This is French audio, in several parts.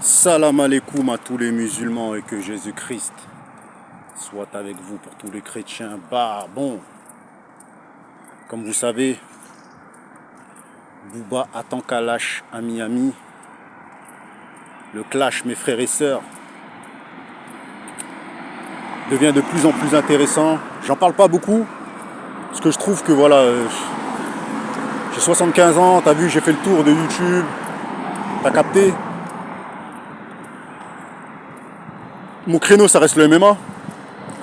Salam alaikum à tous les musulmans et que Jésus-Christ soit avec vous pour tous les chrétiens. Bah bon, comme vous savez, Booba attend Kalash à Miami. Le clash, mes frères et sœurs, devient de plus en plus intéressant. J'en parle pas beaucoup, parce que je trouve que voilà, j'ai 75 ans, t'as vu, j'ai fait le tour de YouTube, t'as capté. Mon créneau, ça reste le MMA.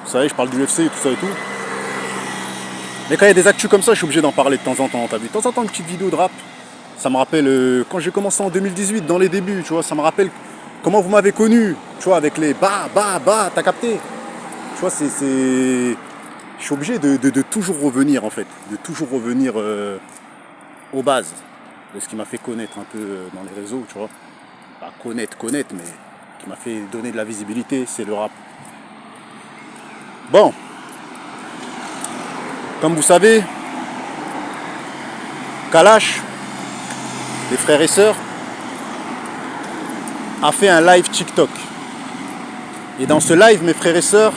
Vous savez, je parle du UFC et tout ça et tout. Mais quand il y a des actus comme ça, je suis obligé d'en parler de temps en temps. T'as vu, de temps en temps, une petite vidéo de rap. Ça me rappelle quand j'ai commencé en 2018, dans les débuts, tu vois. Ça me rappelle comment vous m'avez connu, tu vois, avec les bah, t'as capté. Tu vois, je suis obligé de toujours revenir, en fait. De toujours revenir aux bases de ce qui m'a fait connaître un peu dans les réseaux, tu vois. Pas connaître, mais qui m'a fait donner de la visibilité, c'est le rap. Bon, comme vous savez, Kalash, les frères et sœurs, a fait un live TikTok. Et dans ce live, mes frères et sœurs,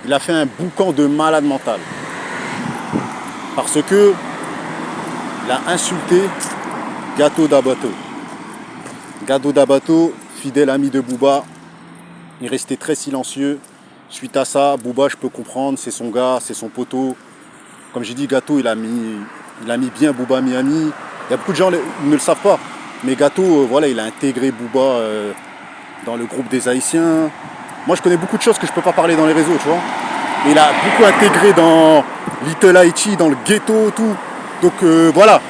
il a fait un boucan de malade mental. Parce que il a insulté Gato d'Abato. Gato d'Abato, fidèle ami de Booba, il restait très silencieux. Suite à ça, Booba, je peux comprendre, c'est son gars, c'est son poteau. Comme j'ai dit, Gato, il a mis bien Booba Miami. Il y a beaucoup de gens qui ne le savent pas. Mais Gato, voilà, il a intégré Booba dans le groupe des Haïtiens. Moi, je connais beaucoup de choses que je ne peux pas parler dans les réseaux, tu vois. Et il a beaucoup intégré dans Little Haïti, dans le ghetto, tout. Donc voilà,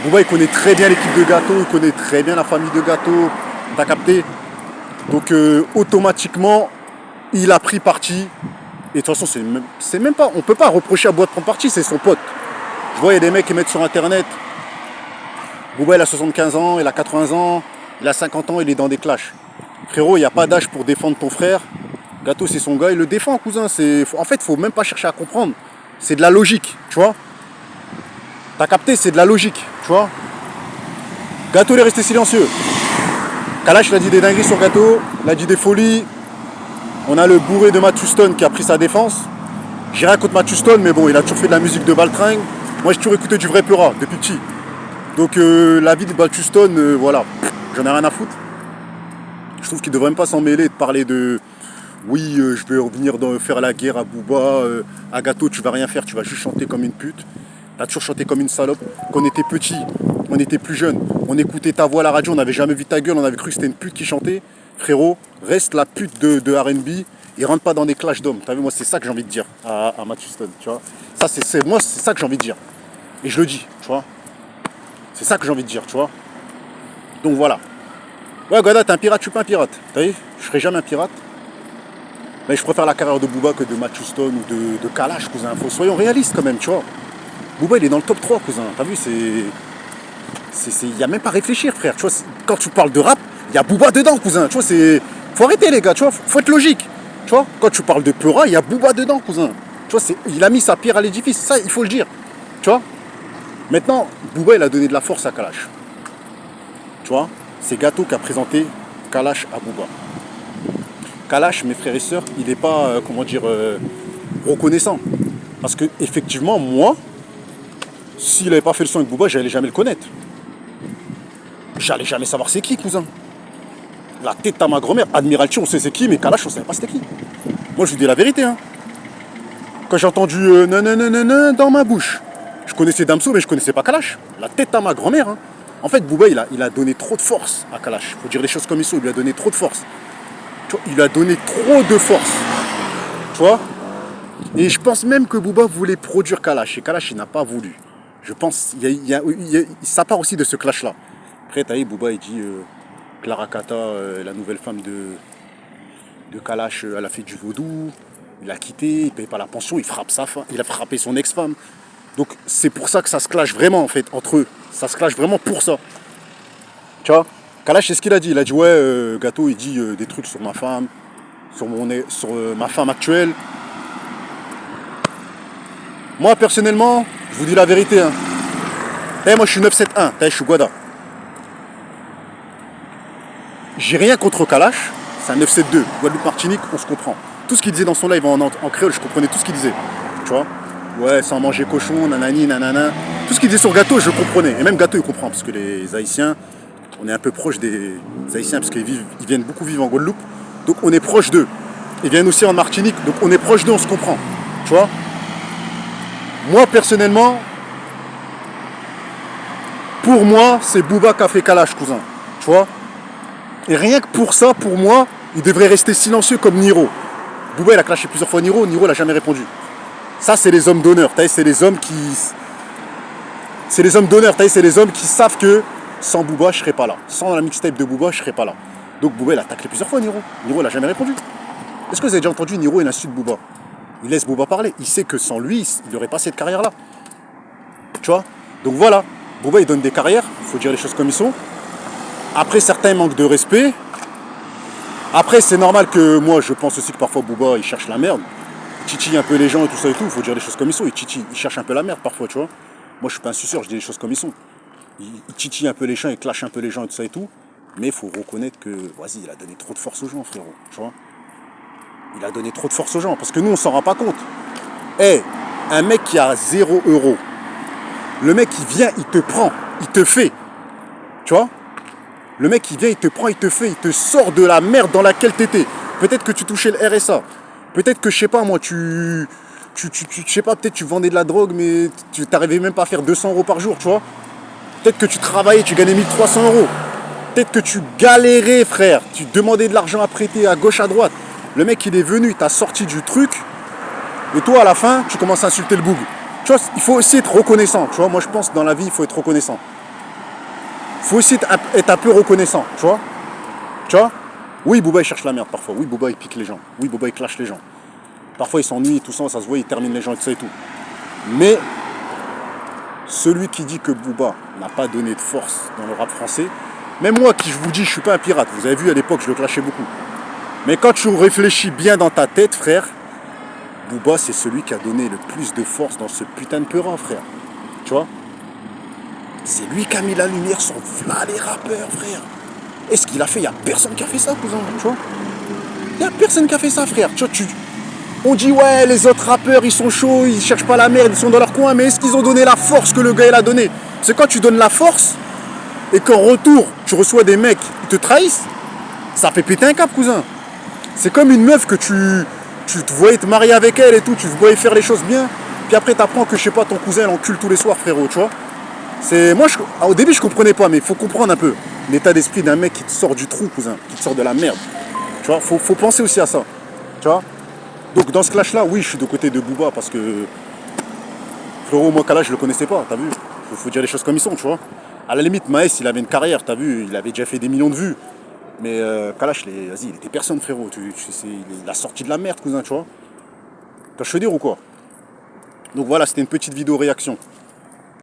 Booba, il connaît très bien l'équipe de Gato, il connaît très bien la famille de Gato. T'as capté? Donc automatiquement, il a pris parti. Et de toute façon, c'est même pas, on peut pas reprocher à Booba de prendre parti, c'est son pote. Je vois, il y a des mecs qui mettent sur internet. Booba, il a 75 ans, il a 80 ans, il a 50 ans, il est dans des clashs. Frérot, il n'y a pas d'âge pour défendre ton frère. Gato, c'est son gars, il le défend, cousin. En fait, il faut même pas chercher à comprendre. C'est de la logique, tu vois. T'as capté, c'est de la logique, tu vois. Gato, il est resté silencieux. Kalash, il a dit des dingueries sur Gato, il a dit des folies. On a le bourré de Matt Houston qui a pris sa défense. J'ai rien contre Matt Houston, mais bon, il a toujours fait de la musique de Baltringue. Moi, j'ai toujours écouté du vrai Peura depuis petit. Donc, la vie de Matt Houston, voilà, j'en ai rien à foutre. Je trouve qu'il devrait même pas s'en mêler de parler de oui, je vais revenir faire la guerre à Booba, à Gato, tu vas rien faire, tu vas juste chanter comme une pute. T'as toujours chanté comme une salope. Quand on était petit, on était plus jeune, on écoutait ta voix à la radio, on n'avait jamais vu ta gueule, on avait cru que c'était une pute qui chantait. Frérot, reste la pute de R&B et rentre pas dans des clashs d'hommes. T'as vu, moi c'est ça que j'ai envie de dire à Matt Houston, tu vois. Moi c'est ça que j'ai envie de dire. Et je le dis, tu vois. C'est ça que j'ai envie de dire, tu vois. Donc voilà. Ouais, Goda, t'es un pirate, je suis pas un pirate. T'as vu, je serai jamais un pirate. Mais je préfère la carrière de Booba que de Matt Houston ou de Kalash, cousin. Soyons réalistes quand même, tu vois. Booba, il est dans le top 3, cousin. T'as vu, il n'y a même pas à réfléchir, frère. Tu vois, quand tu parles de rap, il y a Booba dedans, cousin. Tu vois, faut arrêter, les gars, tu vois. Faut être logique. Tu vois, quand tu parles de Peura, il y a Booba dedans, cousin. Tu vois, il a mis sa pierre à l'édifice. Ça, il faut le dire. Tu vois. Maintenant, Booba, il a donné de la force à Kalash. Tu vois, c'est Gato qui a présenté Kalash à Booba. Kalash, mes frères et sœurs, il n'est pas, reconnaissant. Parce que, effectivement, moi, s'il n'avait pas fait le son avec Booba, j'allais jamais le connaître. J'allais jamais savoir c'est qui, cousin. La tête à ma grand-mère. Admiralty, on sait c'est qui, mais Kalash, on savait pas c'était qui. Moi, je vous dis la vérité, hein. Quand j'ai entendu nanana dans ma bouche, je connaissais Damso, mais je connaissais pas Kalash. La tête à ma grand-mère, hein. En fait, Booba, il a donné trop de force à Kalash. Faut dire les choses comme il sont, il lui a donné trop de force. Tu vois, il lui a donné trop de force. Tu vois. Et je pense même que Booba voulait produire Kalash. Et Kalash, il n'a pas voulu. Je pense, ça part aussi de ce clash-là. Après, t'as vu, Booba, il dit Clara Kata, la nouvelle femme de Kalash, elle a fait du vaudou. Il a quitté, il paye pas la pension, il frappe sa femme, il a frappé son ex-femme. Donc, c'est pour ça que ça se clash vraiment, en fait, entre eux. Ça se clash vraiment pour ça. Tu vois. Kalash, c'est ce qu'il a dit. Il a dit, ouais, Gato, il dit des trucs sur ma femme, sur ma femme actuelle. Moi, personnellement, je vous dis la vérité. Hein. Moi, je suis 971. Je suis Guada. j'ai rien contre Kalash, c'est un 972, Guadeloupe Martinique, on se comprend. Tout ce qu'il disait dans son live en créole, je comprenais tout ce qu'il disait. Tu vois? Ouais, sans manger cochon, nanani, nanana. Tout ce qu'il disait sur Gâteau, je comprenais. Et même Gâteau, il comprend, parce que les Haïtiens, on est un peu proche des Haïtiens, parce qu'ils viennent beaucoup vivre en Guadeloupe. Donc on est proche d'eux. Ils viennent aussi en Martinique, donc on est proche d'eux, on se comprend. Tu vois? Moi, personnellement, pour moi, c'est Booba qui a fait Kalash, cousin. Tu vois? Et rien que pour ça, pour moi, il devrait rester silencieux comme Niro. Booba, il a clashé plusieurs fois Niro n'a jamais répondu. Ça, c'est les hommes d'honneur. C'est les hommes qui... C'est les hommes d'honneur. C'est les hommes qui savent que sans Booba, je serais pas là. Sans la mixtape de Booba, je serais pas là. Donc Booba, il a taclé plusieurs fois Niro n'a jamais répondu. Est-ce que vous avez déjà entendu Niro, il insulte Booba? Il laisse Booba parler. Il sait que sans lui, il n'aurait pas cette carrière-là. Tu vois? Donc voilà. Booba, il donne des carrières. Il faut dire les choses comme ils sont. Après, certains manquent de respect. Après, c'est normal que moi, je pense aussi que parfois Booba, il cherche la merde. Il titille un peu les gens et tout ça et tout. Il faut dire les choses comme ils sont. Il cherche un peu la merde parfois, tu vois. Moi, je suis pas un suceur, je dis les choses comme ils sont. Il titille un peu les gens, il clash un peu les gens et tout ça et tout. Mais il faut reconnaître que, vas-y, il a donné trop de force aux gens, frérot. Tu vois? Il a donné trop de force aux gens. Parce que nous, on s'en rend pas compte. Eh, un mec qui a 0 €. Le mec, il vient, il te prend, il te fait. Tu vois? Le mec, il vient, il te prend, il te fait, il te sort de la merde dans laquelle t'étais. Peut-être que tu touchais le RSA. Peut-être que, je sais pas, moi, je sais pas, peut-être tu vendais de la drogue, mais tu t'arrivais même pas à faire 200 € par jour, tu vois. Peut-être que tu travaillais, tu gagnais 1300 €. Peut-être que tu galérais, frère. Tu demandais de l'argent à prêter à gauche, à droite. Le mec, il est venu, il t'a sorti du truc. Et toi, à la fin, tu commences à insulter le boug. Tu vois, il faut aussi être reconnaissant. Tu vois, moi, je pense que dans la vie, il faut être reconnaissant. Il faut aussi être un peu reconnaissant, tu vois. Tu vois? Oui, Booba, il cherche la merde parfois. Oui, Booba, il pique les gens. Oui, Booba, il clash les gens. Parfois, il s'ennuie, tout ça, ça se voit, il termine les gens et tout ça et tout. Mais celui qui dit que Booba n'a pas donné de force dans le rap français, même moi qui je vous dis, je suis pas un pirate. Vous avez vu, à l'époque, je le clashais beaucoup. Mais quand tu réfléchis bien dans ta tête, frère, Booba, c'est celui qui a donné le plus de force dans ce putain de peurin, frère. Tu vois? C'est lui qui a mis la lumière sur là les rappeurs, frère. Et ce qu'il a fait, il n'y a personne qui a fait ça, cousin. Tu vois? Il n'y a personne qui a fait ça, frère. Tu vois, on dit, ouais, les autres rappeurs, ils sont chauds, ils cherchent pas la merde, ils sont dans leur coin, mais est-ce qu'ils ont donné la force que le gars, il a donné? C'est quand tu donnes la force, et qu'en retour, tu reçois des mecs qui te trahissent, ça fait péter un cap, cousin. C'est comme une meuf que tu te voyais te marier avec elle et tout, tu te voyais faire les choses bien, puis après, t'apprends que, je sais pas, ton cousin, il encule tous les soirs, frérot, tu vois? Moi, au début, je comprenais pas, mais il faut comprendre un peu l'état d'esprit d'un mec qui te sort du trou, cousin, qui te sort de la merde. Tu vois, faut penser aussi à ça. Tu vois? Donc, dans ce clash-là, oui, je suis de côté de Booba parce que frérot, moi, Kalash, je le connaissais pas, t'as vu? Faut dire les choses comme ils sont, tu vois? À la limite, Maes, il avait une carrière, t'as vu? Il avait déjà fait des millions de vues. Mais Kalash, vas-y, il était personne, frérot. Il a sorti de la merde, cousin, tu vois? T'as je veux dire ou quoi? Donc voilà, c'était une petite vidéo réaction.